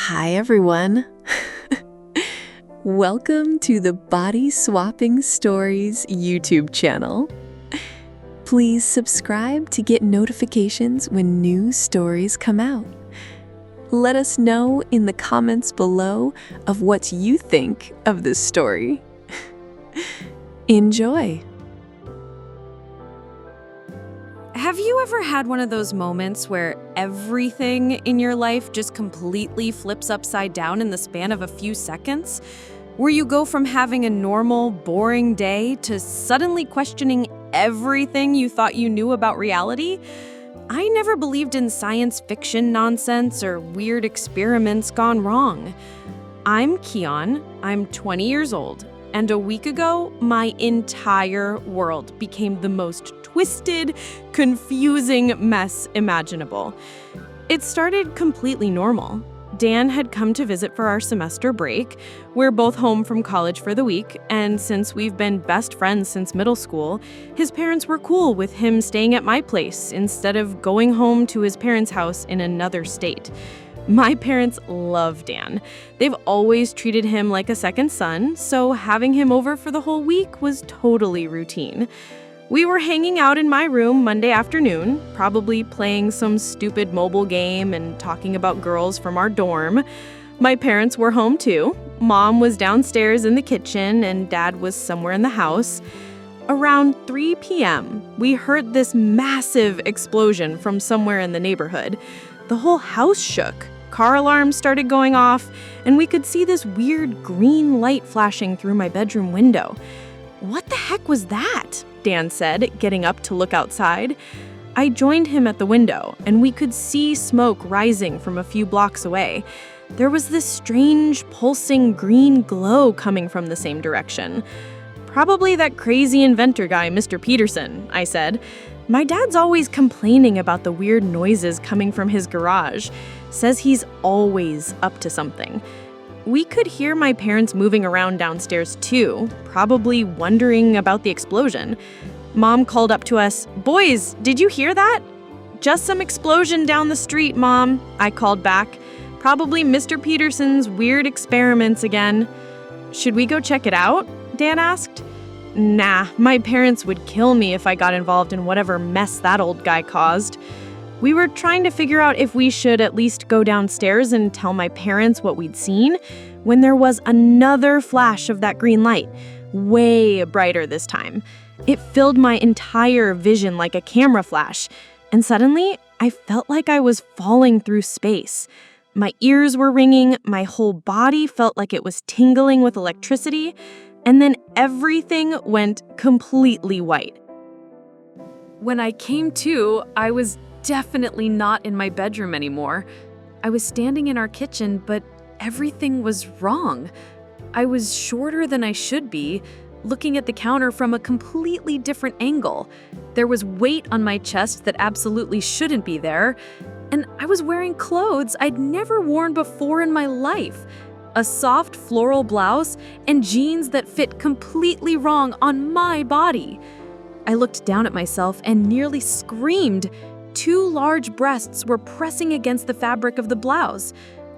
Hi, everyone. Welcome to the Body Swapping Stories YouTube channel. Please subscribe to get notifications when new stories come out. Let us know in the comments below of what you think of this story. Enjoy! Have you ever had one of those moments where everything in your life just completely flips upside down in the span of a few seconds? Where you go from having a normal, boring day to suddenly questioning everything you thought you knew about reality? I never believed in science fiction nonsense or weird experiments gone wrong. I'm Keon, I'm 20 years old, and a week ago, my entire world became the most twisted, confusing mess imaginable. It started completely normal. Dan had come to visit for our semester break. We're both home from college for the week, and since we've been best friends since middle school, his parents were cool with him staying at my place instead of going home to his parents' house in another state. My parents love Dan. They've always treated him like a second son, so having him over for the whole week was totally routine. We were hanging out in my room Monday afternoon, probably playing some stupid mobile game and talking about girls from our dorm. My parents were home too. Mom was downstairs in the kitchen and Dad was somewhere in the house. Around 3 p.m., we heard this massive explosion from somewhere in the neighborhood. The whole house shook. Car alarms started going off, and we could see this weird green light flashing through my bedroom window. "What the heck was that?" Dan said, getting up to look outside. I joined him at the window, and we could see smoke rising from a few blocks away. There was this strange, pulsing green glow coming from the same direction. "Probably that crazy inventor guy, Mr. Peterson," I said. My dad's always complaining about the weird noises coming from his garage. Says he's always up to something. We could hear my parents moving around downstairs too, probably wondering about the explosion. Mom called up to us, "Boys, did you hear that?" "Just some explosion down the street, Mom," I called back. "Probably Mr. Peterson's weird experiments again." "Should we go check it out?" Dan asked. "Nah, my parents would kill me if I got involved in whatever mess that old guy caused." We were trying to figure out if we should at least go downstairs and tell my parents what we'd seen when there was another flash of that green light, way brighter this time. It filled my entire vision like a camera flash, and suddenly I felt like I was falling through space. My ears were ringing, my whole body felt like it was tingling with electricity, and then everything went completely white. When I came to, I was definitely not in my bedroom anymore. I was standing in our kitchen, but everything was wrong. I was shorter than I should be, looking at the counter from a completely different angle. There was weight on my chest that absolutely shouldn't be there, and I was wearing clothes I'd never worn before in my life. A soft floral blouse and jeans that fit completely wrong on my body. I looked down at myself and nearly screamed. 2 large breasts were pressing against the fabric of the blouse.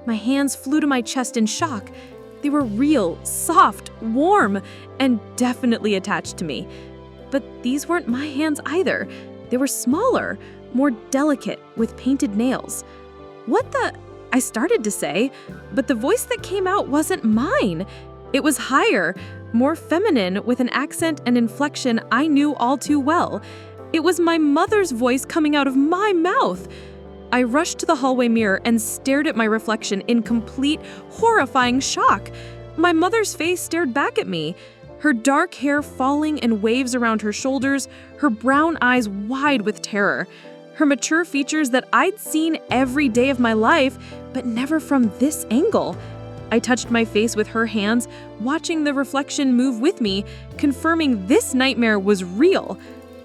My hands flew to my chest in shock. They were real, soft, warm, and definitely attached to me. But these weren't my hands either. They were smaller, more delicate, with painted nails. "What the?" I started to say, but the voice that came out wasn't mine. It was higher, more feminine, with an accent and inflection I knew all too well. It was my mother's voice coming out of my mouth. I rushed to the hallway mirror and stared at my reflection in complete, horrifying shock. My mother's face stared back at me, her dark hair falling in waves around her shoulders, her brown eyes wide with terror. Her mature features that I'd seen every day of my life, but never from this angle. I touched my face with her hands, watching the reflection move with me, confirming this nightmare was real.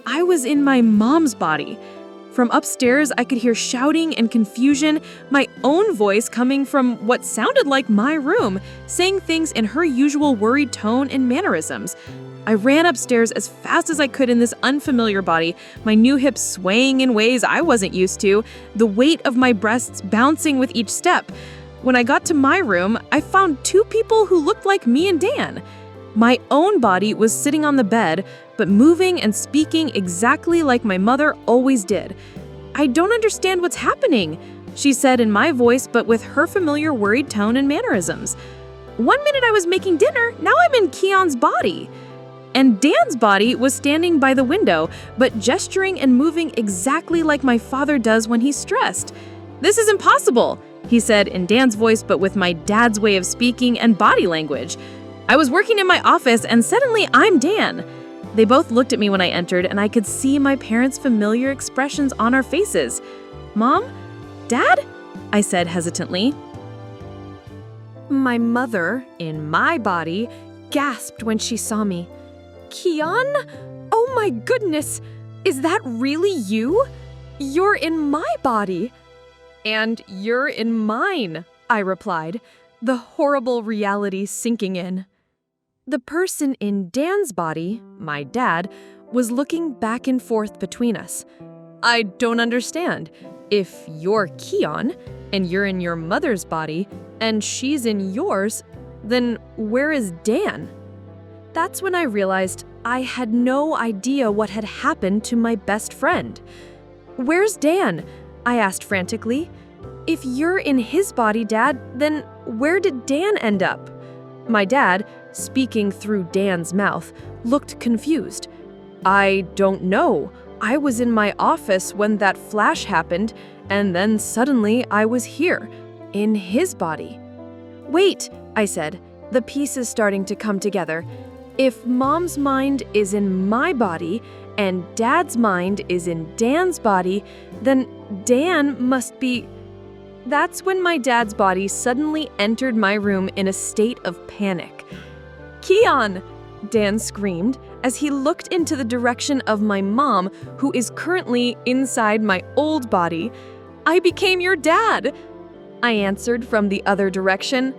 I was in my mom's body. From upstairs, I could hear shouting and confusion, my own voice coming from what sounded like my room, saying things in her usual worried tone and mannerisms. I ran upstairs as fast as I could in this unfamiliar body, my new hips swaying in ways I wasn't used to, the weight of my breasts bouncing with each step. When I got to my room, I found two people who looked like me and Dan. My own body was sitting on the bed, but moving and speaking exactly like my mother always did. "I don't understand what's happening," she said in my voice, but with her familiar worried tone and mannerisms. "One minute I was making dinner, now I'm in Keon's body." And Dan's body was standing by the window, but gesturing and moving exactly like my father does when he's stressed. "This is impossible," he said in Dan's voice, but with my dad's way of speaking and body language. "I was working in my office and suddenly I'm Dan." They both looked at me when I entered, and I could see my parents' familiar expressions on our faces. "Mom? Dad?" I said hesitantly. My mother, in my body, gasped when she saw me. "Keon? Oh my goodness! Is that really you? You're in my body." "And you're in mine," I replied, the horrible reality sinking in. The person in Dan's body, my dad, was looking back and forth between us. "I don't understand. If you're Keon, and you're in your mother's body, and she's in yours, then where is Dan?" That's when I realized I had no idea what had happened to my best friend. "Where's Dan?" I asked frantically. "If you're in his body, Dad, then where did Dan end up?" My dad, speaking through Dan's mouth, looked confused. "I don't know. I was in my office when that flash happened, and then suddenly I was here, in his body." "Wait," I said, the pieces starting to come together. "If Mom's mind is in my body, and Dad's mind is in Dan's body, then Dan must be..." That's when my dad's body suddenly entered my room in a state of panic. "Keon!" Dan screamed as he looked into the direction of my mom, who is currently inside my old body. "I became your dad!" I answered from the other direction.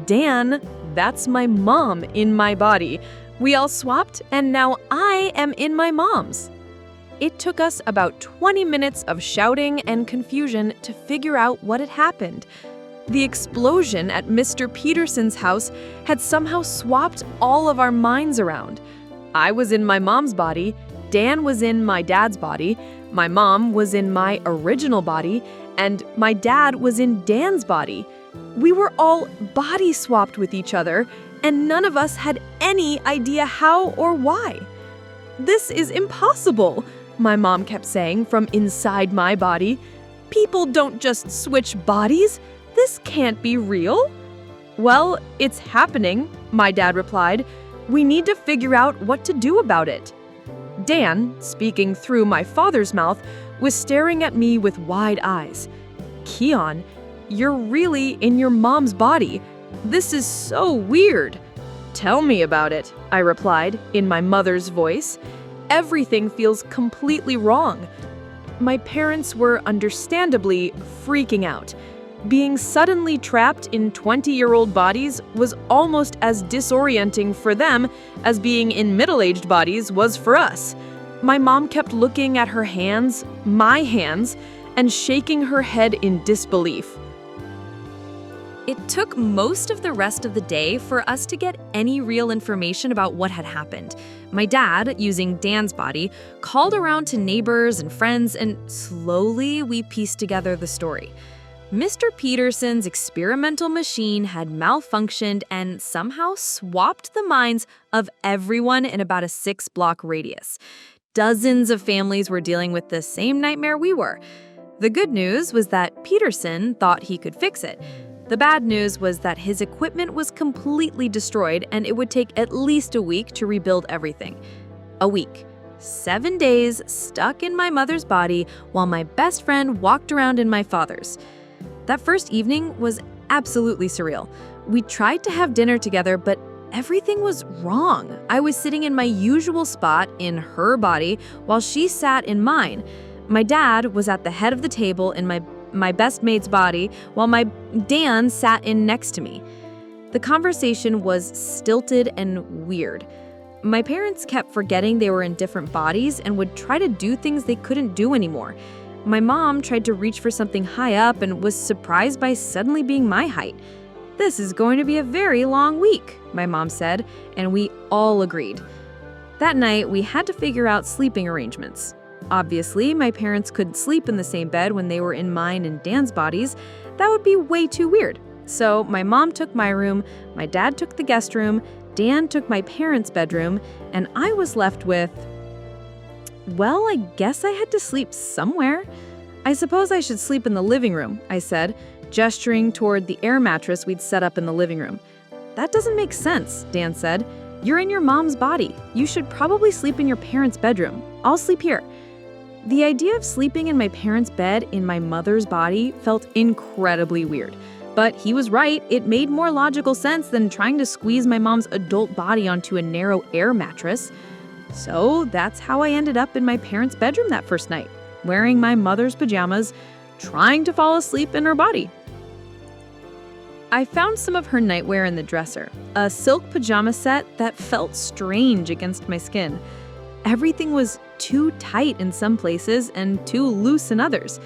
Dan, that's my mom in my body. We all swapped, and now I am in my mom's." It took us about 20 minutes of shouting and confusion to figure out what had happened. The explosion at Mr. Peterson's house had somehow swapped all of our minds around. I was in my mom's body, Dan was in my dad's body, my mom was in my original body, and my dad was in Dan's body. We were all body swapped with each other, and none of us had any idea how or why. "This is impossible," my mom kept saying from inside my body. "People don't just switch bodies. This can't be real." "Well, it's happening," my dad replied. "We need to figure out what to do about it." Dan, speaking through my father's mouth, was staring at me with wide eyes. "Keon, you're really in your mom's body. This is so weird." "Tell me about it," I replied in my mother's voice. "Everything feels completely wrong." My parents were understandably freaking out. Being suddenly trapped in 20-year-old bodies was almost as disorienting for them as being in middle-aged bodies was for us. My mom kept looking at her hands, my hands, and shaking her head in disbelief. It took most of the rest of the day for us to get any real information about what had happened. My dad, using Dan's body, called around to neighbors and friends, and slowly we pieced together the story. Mr. Peterson's experimental machine had malfunctioned and somehow swapped the minds of everyone in about a 6-block radius. Dozens of families were dealing with the same nightmare we were. The good news was that Peterson thought he could fix it. The bad news was that his equipment was completely destroyed and it would take at least a week to rebuild everything. A week. 7 days stuck in my mother's body while my best friend walked around in my father's. That first evening was absolutely surreal. We tried to have dinner together, but everything was wrong. I was sitting in my usual spot in her body while she sat in mine. My dad was at the head of the table in my best mate's body while my Dan sat in next to me. The conversation was stilted and weird. My parents kept forgetting they were in different bodies and would try to do things they couldn't do anymore. My mom tried to reach for something high up and was surprised by suddenly being my height. "This is going to be a very long week," my mom said, and we all agreed. That night, we had to figure out sleeping arrangements. Obviously, my parents couldn't sleep in the same bed when they were in mine and Dan's bodies. That would be way too weird. So my mom took my room, my dad took the guest room, Dan took my parents' bedroom, and I was left with, well, I guess I had to sleep somewhere. "I suppose I should sleep in the living room," I said, gesturing toward the air mattress we'd set up in the living room. "That doesn't make sense," Dan said. "You're in your mom's body. You should probably sleep in your parents' bedroom. I'll sleep here." The idea of sleeping in my parents' bed in my mother's body felt incredibly weird. But he was right, it made more logical sense than trying to squeeze my mom's adult body onto a narrow air mattress. So that's how I ended up in my parents' bedroom that first night, wearing my mother's pajamas, trying to fall asleep in her body. I found some of her nightwear in the dresser, a silk pajama set that felt strange against my skin. Everything was too tight in some places and too loose in others.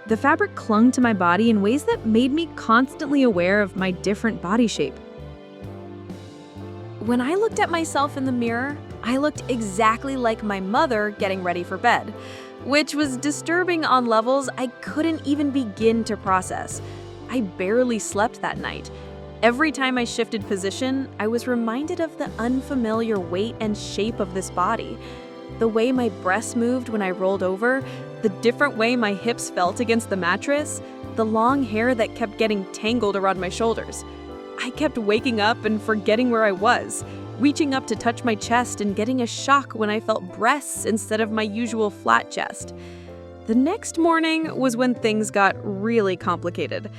The fabric clung to my body in ways that made me constantly aware of my different body shape. When I looked at myself in the mirror, I looked exactly like my mother getting ready for bed, which was disturbing on levels I couldn't even begin to process. I barely slept that night. Every time I shifted position, I was reminded of the unfamiliar weight and shape of this body. The way my breasts moved when I rolled over, the different way my hips felt against the mattress, the long hair that kept getting tangled around my shoulders. I kept waking up and forgetting where I was, reaching up to touch my chest and getting a shock when I felt breasts instead of my usual flat chest. The next morning was when things got really complicated.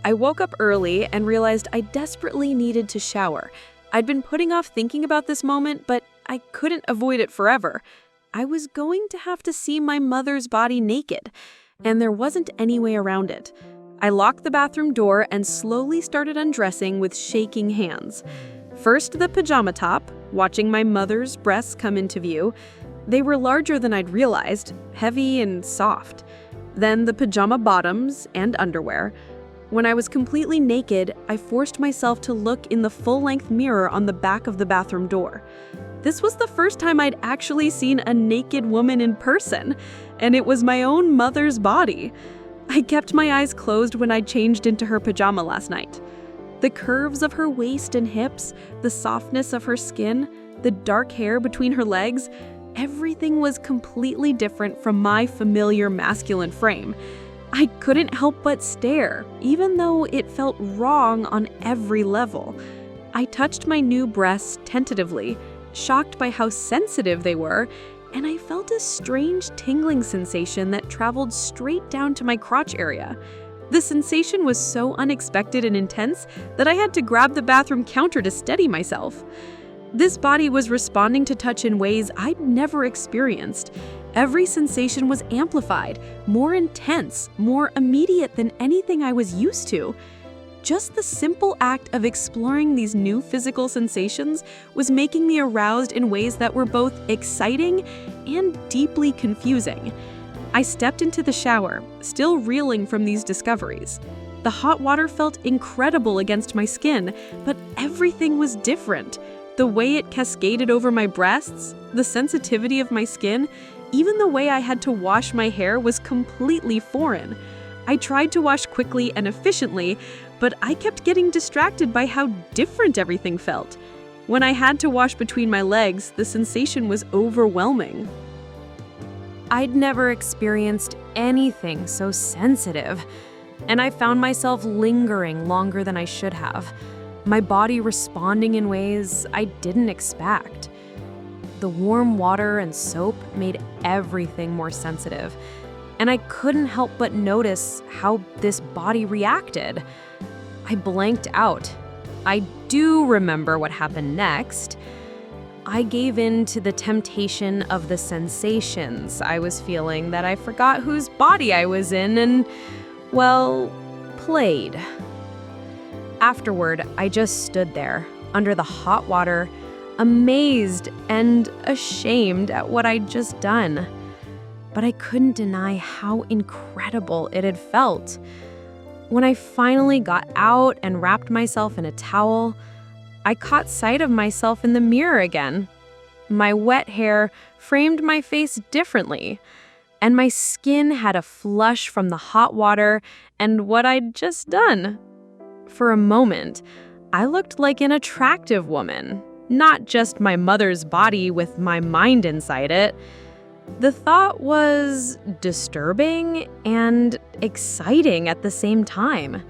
I woke up early and realized I desperately needed to shower. I'd been putting off thinking about this moment, but I couldn't avoid it forever. I was going to have to see my mother's body naked, and there wasn't any way around it. I locked the bathroom door and slowly started undressing with shaking hands. First the pajama top, watching my mother's breasts come into view. They were larger than I'd realized, heavy and soft. Then the pajama bottoms and underwear. When I was completely naked, I forced myself to look in the full-length mirror on the back of the bathroom door. This was the first time I'd actually seen a naked woman in person, and it was my own mother's body. I kept my eyes closed when I changed into her pajama last night. The curves of her waist and hips, the softness of her skin, the dark hair between her legs, everything was completely different from my familiar masculine frame. I couldn't help but stare, even though it felt wrong on every level. I touched my new breasts tentatively, shocked by how sensitive they were, and I felt a strange tingling sensation that traveled straight down to my crotch area. The sensation was so unexpected and intense that I had to grab the bathroom counter to steady myself. This body was responding to touch in ways I'd never experienced. Every sensation was amplified, more intense, more immediate than anything I was used to. Just the simple act of exploring these new physical sensations was making me aroused in ways that were both exciting and deeply confusing. I stepped into the shower, still reeling from these discoveries. The hot water felt incredible against my skin, but everything was different. The way it cascaded over my breasts, the sensitivity of my skin, even the way I had to wash my hair was completely foreign. I tried to wash quickly and efficiently, but I kept getting distracted by how different everything felt. When I had to wash between my legs, the sensation was overwhelming. I'd never experienced anything so sensitive, and I found myself lingering longer than I should have, my body responding in ways I didn't expect. The warm water and soap made everything more sensitive, and I couldn't help but notice how this body reacted. I blanked out. I do remember what happened next. I gave in to the temptation of the sensations I was feeling that I forgot whose body I was in and, well, played. Afterward, I just stood there, under the hot water, amazed and ashamed at what I'd just done. but I couldn't deny how incredible it had felt. When I finally got out and wrapped myself in a towel, I caught sight of myself in the mirror again. My wet hair framed my face differently, and my skin had a flush from the hot water and what I'd just done. For a moment, I looked like an attractive woman, not just my mother's body with my mind inside it. The thought was disturbing and exciting at the same time.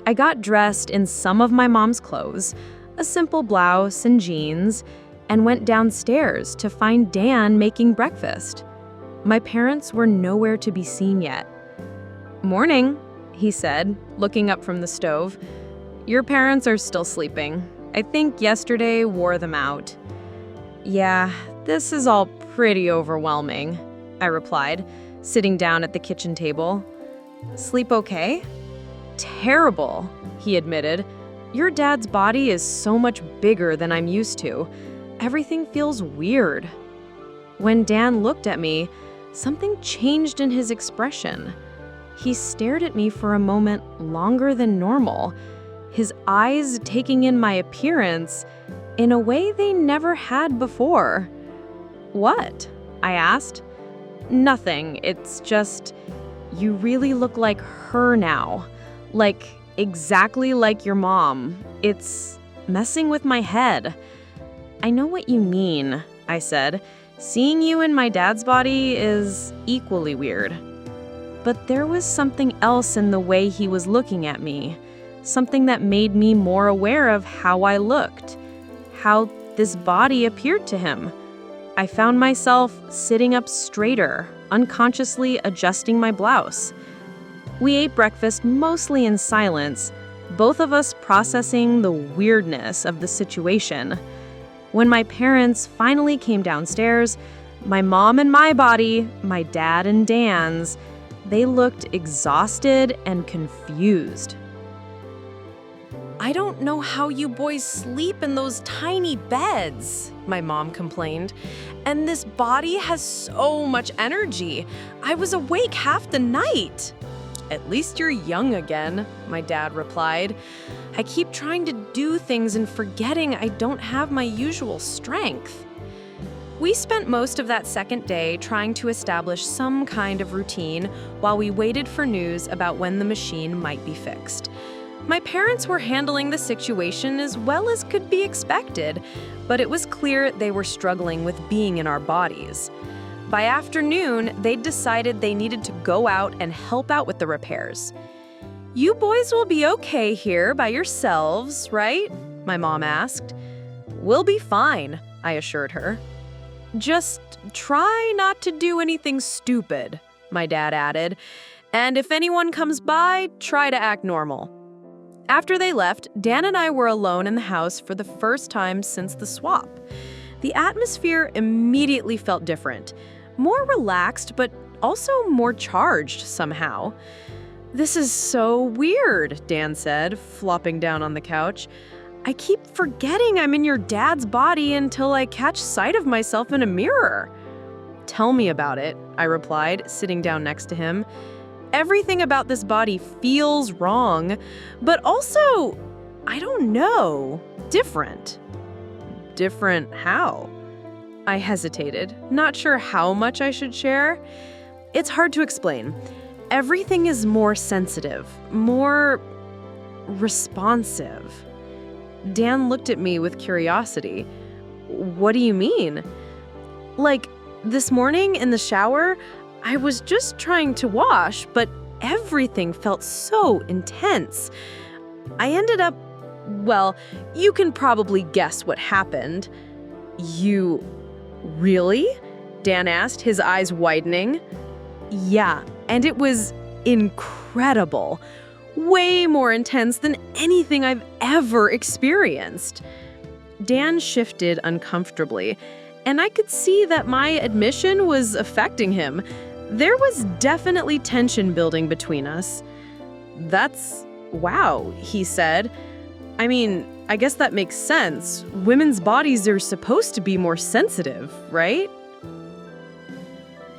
I got dressed in some of my mom's clothes, a simple blouse and jeans, and went downstairs to find Dan making breakfast. My parents were nowhere to be seen yet. "Morning," he said, looking up from the stove. "Your parents are still sleeping. I think yesterday wore them out." "Yeah, this is all pretty overwhelming," I replied, sitting down at the kitchen table. "Sleep okay?" "Terrible," he admitted. "Your dad's body is so much bigger than I'm used to. Everything feels weird." When Dan looked at me, something changed in his expression. He stared at me for a moment longer than normal, his eyes taking in my appearance in a way they never had before. "What?" I asked. "Nothing. It's just, you really look like her now. Like, exactly like your mom. It's messing with my head." "I know what you mean," I said. "Seeing you in my dad's body is equally weird." But there was something else in the way he was looking at me, something that made me more aware of how I looked, how this body appeared to him. I found myself sitting up straighter, unconsciously adjusting my blouse. We ate breakfast mostly in silence, both of us processing the weirdness of the situation. When my parents finally came downstairs, my mom and my body, my dad and Dan's, they looked exhausted and confused. "I don't know how you boys sleep in those tiny beds," my mom complained. "And this body has so much energy. I was awake half the night." "At least you're young again," my dad replied. "I keep trying to do things and forgetting I don't have my usual strength." We spent most of that second day trying to establish some kind of routine while we waited for news about when the machine might be fixed. My parents were handling the situation as well as could be expected, but it was clear they were struggling with being in our bodies. By afternoon, they'd decided they needed to go out and help out with the repairs. "You boys will be okay here by yourselves, right?" my mom asked. "We'll be fine," I assured her. "Just try not to do anything stupid," my dad added. "And if anyone comes by, try to act normal." After they left, Dan and I were alone in the house for the first time since the swap. The atmosphere immediately felt different, more relaxed, but also more charged somehow. "This is so weird," Dan said, flopping down on the couch. "I keep forgetting I'm in your dad's body until I catch sight of myself in a mirror." "Tell me about it," I replied, sitting down next to him. "Everything about this body feels wrong, but also, I don't know, different." "Different how?" I hesitated, not sure how much I should share. "It's hard to explain. Everything is more sensitive, more responsive." Dan looked at me with curiosity. "What do you mean?" "Like, this morning in the shower, I was just trying to wash, but everything felt so intense. I ended up, well, you can probably guess what happened." "You really?" Dan asked, his eyes widening. "Yeah, and it was incredible. Way more intense than anything I've ever experienced." Dan shifted uncomfortably, and I could see that my admission was affecting him. There was definitely tension building between us. "That's wow," he said. "I mean, I guess that makes sense. Women's bodies are supposed to be more sensitive, right?"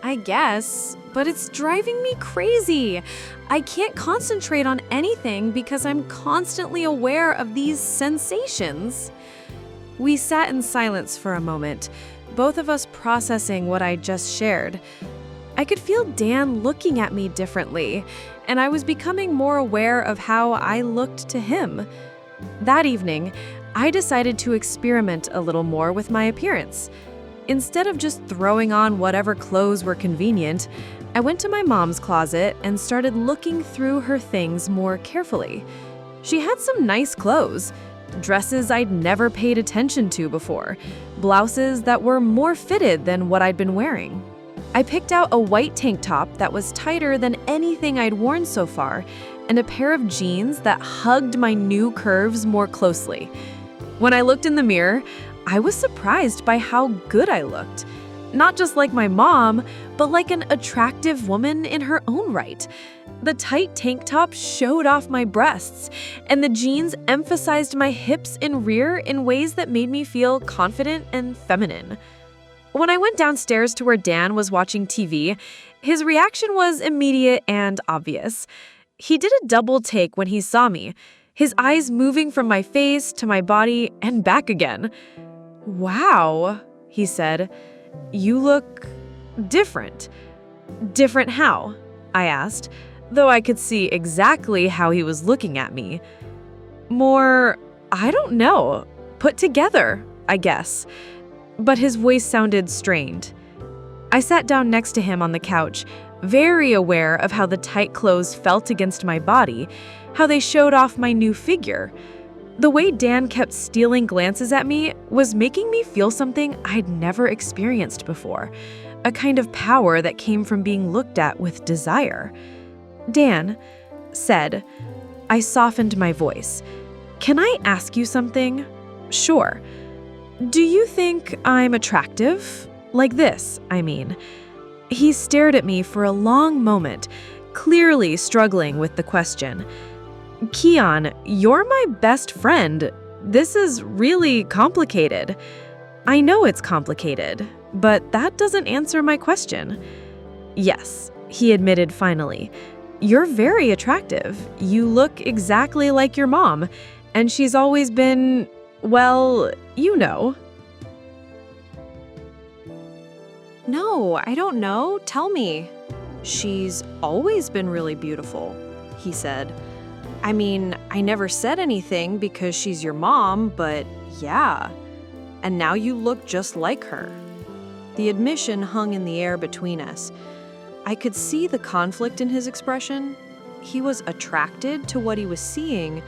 I guess, but it's driving me crazy. I can't concentrate on anything because I'm constantly aware of these sensations. We sat in silence for a moment, both of us processing what I just shared. I could feel Dan looking at me differently, and I was becoming more aware of how I looked to him. That evening, I decided to experiment a little more with my appearance. Instead of just throwing on whatever clothes were convenient, I went to my mom's closet and started looking through her things more carefully. She had some nice clothes, dresses I'd never paid attention to before, blouses that were more fitted than what I'd been wearing. I picked out a white tank top that was tighter than anything I'd worn so far, and a pair of jeans that hugged my new curves more closely. When I looked in the mirror, I was surprised by how good I looked. Not just like my mom, but like an attractive woman in her own right. The tight tank top showed off my breasts, and the jeans emphasized my hips and rear in ways that made me feel confident and feminine. When I went downstairs to where Dan was watching TV, his reaction was immediate and obvious. He did a double take when he saw me, his eyes moving from my face to my body and back again. "Wow," he said, "you look different." "Different how?" I asked, though I could see exactly how he was looking at me. "More, I don't know, put together, I guess." But his voice sounded strained. I sat down next to him on the couch, very aware of how the tight clothes felt against my body, how they showed off my new figure. The way Dan kept stealing glances at me was making me feel something I'd never experienced before, a kind of power that came from being looked at with desire. "Dan," said. I softened my voice. "Can I ask you something?" "Sure." "Do you think I'm attractive? Like this, I mean." He stared at me for a long moment, clearly struggling with the question. "Keon, you're my best friend. This is really complicated." "I know it's complicated, but that doesn't answer my question." "Yes," he admitted finally. "You're very attractive. You look exactly like your mom, and she's always been, well, you know." "No, I don't know. Tell me." "She's always been really beautiful," he said. "I mean, I never said anything because she's your mom, but yeah. And now you look just like her." The admission hung in the air between us. I could see the conflict in his expression. He was attracted to what he was seeing,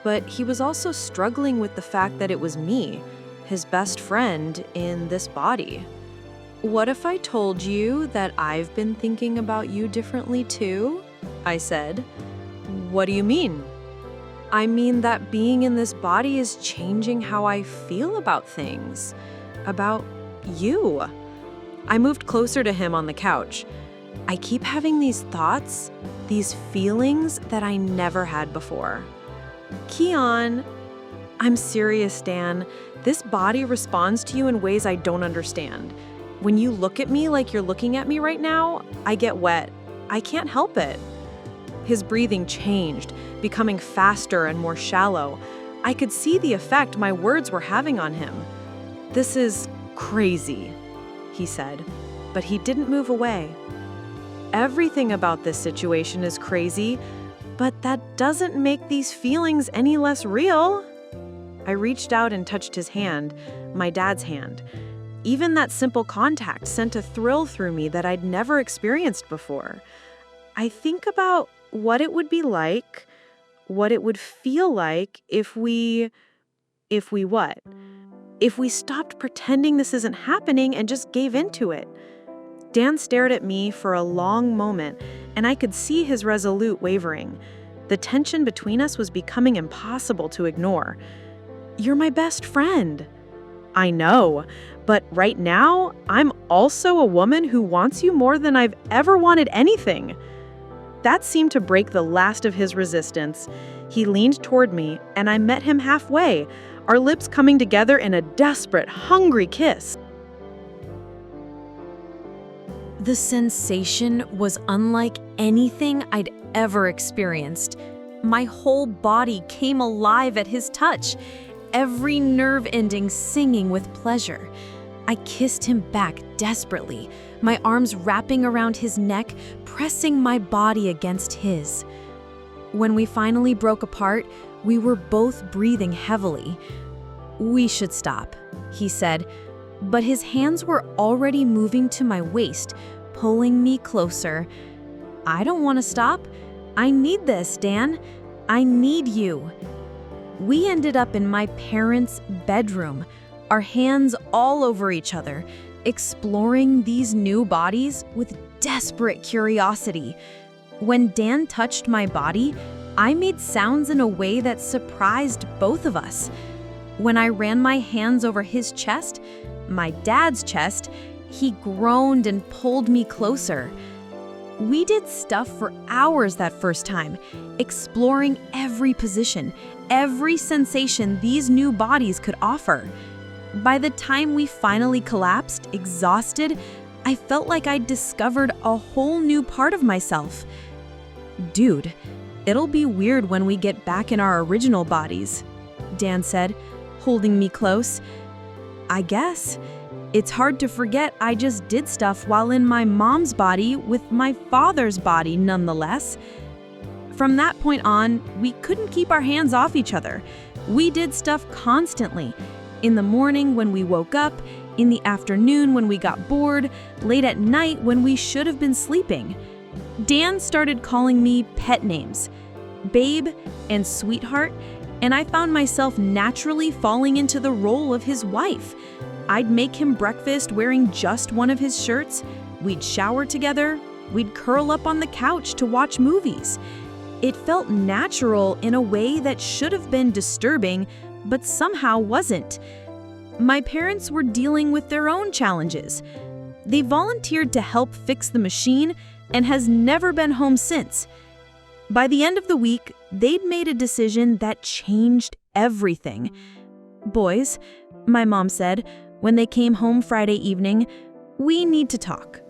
but he was also struggling with the fact that it was me, his best friend, in this body. "What if I told you that I've been thinking about you differently too?" I said. "What do you mean?" "I mean that being in this body is changing how I feel about things. About you." I moved closer to him on the couch. "I keep having these thoughts, these feelings that I never had before." "Keon," "I'm serious, Dan. This body responds to you in ways I don't understand. When you look at me like you're looking at me right now, I get wet. I can't help it." His breathing changed, becoming faster and more shallow. I could see the effect my words were having on him. "This is crazy," he said, but he didn't move away. "Everything about this situation is crazy, but that doesn't make these feelings any less real." I reached out and touched his hand, my dad's hand. Even that simple contact sent a thrill through me that I'd never experienced before. I think about what it would be like, what it would feel like if we what? If we stopped pretending this isn't happening and just gave into it. Dan stared at me for a long moment, and I could see his resolute wavering. The tension between us was becoming impossible to ignore. "You're my best friend." "I know, but right now, I'm also a woman who wants you more than I've ever wanted anything." That seemed to break the last of his resistance. He leaned toward me, and I met him halfway, our lips coming together in a desperate, hungry kiss. The sensation was unlike anything I'd ever experienced. My whole body came alive at his touch, every nerve ending singing with pleasure. I kissed him back desperately, my arms wrapping around his neck, pressing my body against his. When we finally broke apart, we were both breathing heavily. "We should stop," he said, but his hands were already moving to my waist, pulling me closer. "I don't want to stop. I need this, Dan. I need you." We ended up in my parents' bedroom, our hands all over each other, exploring these new bodies with desperate curiosity. When Dan touched my body, I made sounds in a way that surprised both of us. When I ran my hands over his chest, my dad's chest, he groaned and pulled me closer. We did stuff for hours that first time, exploring every position, every sensation these new bodies could offer. By the time we finally collapsed, exhausted, I felt like I'd discovered a whole new part of myself. "Dude, it'll be weird when we get back in our original bodies," Dan said, holding me close. "I guess. It's hard to forget I just did stuff while in my mom's body with my father's body nonetheless." From that point on, we couldn't keep our hands off each other. We did stuff constantly. In the morning when we woke up, in the afternoon when we got bored, late at night when we should have been sleeping. Dan started calling me pet names, babe and sweetheart, and I found myself naturally falling into the role of his wife. I'd make him breakfast wearing just one of his shirts, we'd shower together, we'd curl up on the couch to watch movies. It felt natural in a way that should have been disturbing, but somehow wasn't. My parents were dealing with their own challenges. They volunteered to help fix the machine and has never been home since. By the end of the week, they'd made a decision that changed everything. "Boys," my mom said, when they came home Friday evening, "we need to talk."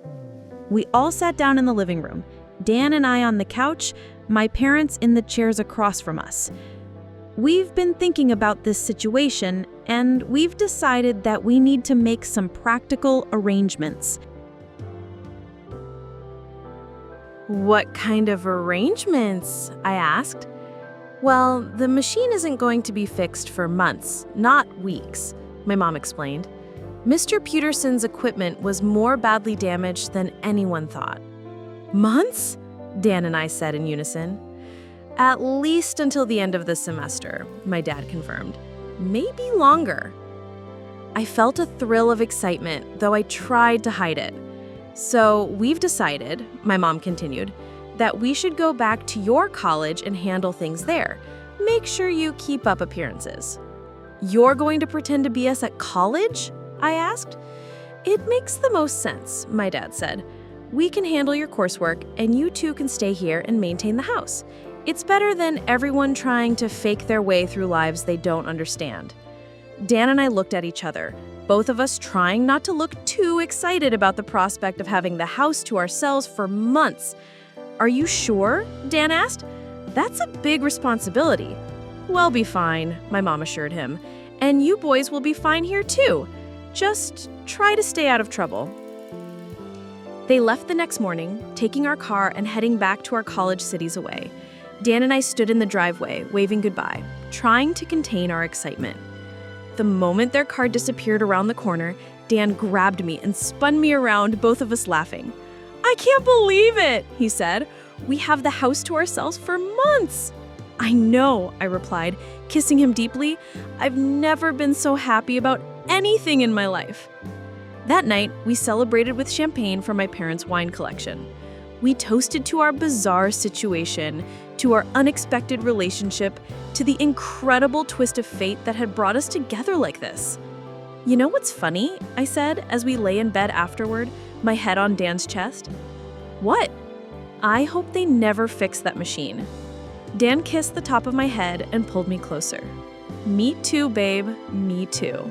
We all sat down in the living room, Dan and I on the couch, my parents in the chairs across from us. "We've been thinking about this situation, and we've decided that we need to make some practical arrangements." "What kind of arrangements?" I asked. "Well, the machine isn't going to be fixed for months, not weeks," my mom explained. "Mr. Peterson's equipment was more badly damaged than anyone thought." "Months?" Dan and I said in unison. "At least until the end of the semester," my dad confirmed. "Maybe longer." I felt a thrill of excitement, though I tried to hide it. "So we've decided," my mom continued, "that we should go back to your college and handle things there. Make sure you keep up appearances." "You're going to pretend to be us at college?" I asked. "It makes the most sense," my dad said. "We can handle your coursework, and you two can stay here and maintain the house. It's better than everyone trying to fake their way through lives they don't understand." Dan and I looked at each other, both of us trying not to look too excited about the prospect of having the house to ourselves for months. "Are you sure?" Dan asked. "That's a big responsibility." "We'll be fine," my mom assured him. "And you boys will be fine here too. Just try to stay out of trouble." They left the next morning, taking our car and heading back to our college cities away. Dan and I stood in the driveway, waving goodbye, trying to contain our excitement. The moment their car disappeared around the corner, Dan grabbed me and spun me around, both of us laughing. "I can't believe it," he said. "We have the house to ourselves for months." "I know," I replied, kissing him deeply. "I've never been so happy about anything in my life." That night, we celebrated with champagne from my parents' wine collection. We toasted to our bizarre situation, to our unexpected relationship, to the incredible twist of fate that had brought us together like this. "You know what's funny?" I said as we lay in bed afterward, my head on Dan's chest. "What?" "I hope they never fix that machine." Dan kissed the top of my head and pulled me closer. "Me too, babe. Me too."